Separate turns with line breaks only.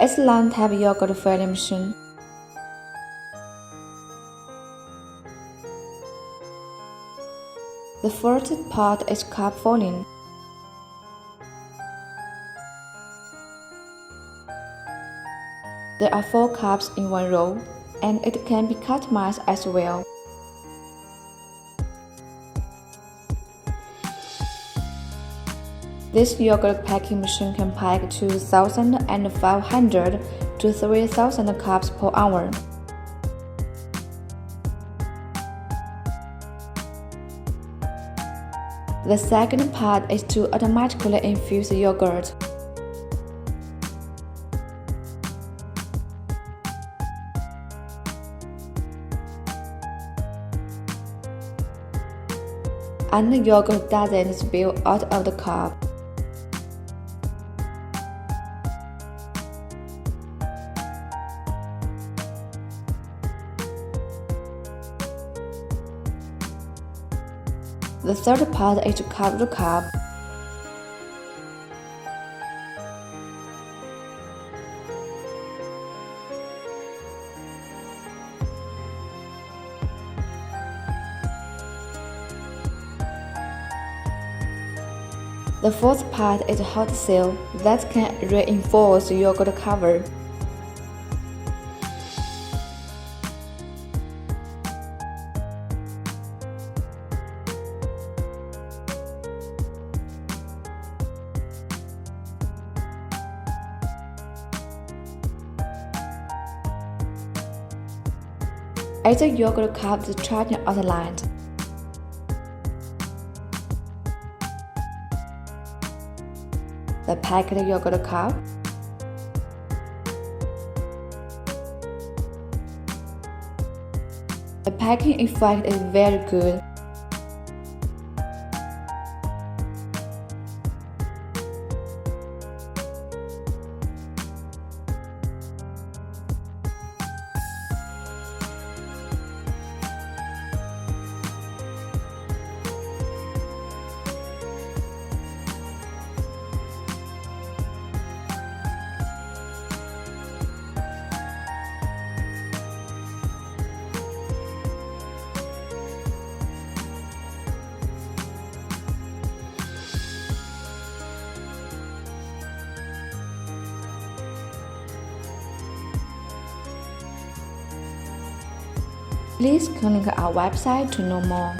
It's a long-type yogurt filling machine. The first part is cup filling. There are 4 cups in one row, and it can be customized as well. This yogurt packing machine can pack 2,500 to 3,000 cups per hour. The second part is to automatically infuse yogurt. And the yogurt doesn't spill out of the cup. The third part is to cover the cup. The fourth part is a hot seal that can reinforce the yogurt cover. As the yogurt cup is charging outlined. The packed yogurt cup. The packing effect is very good. Please click our website to know more.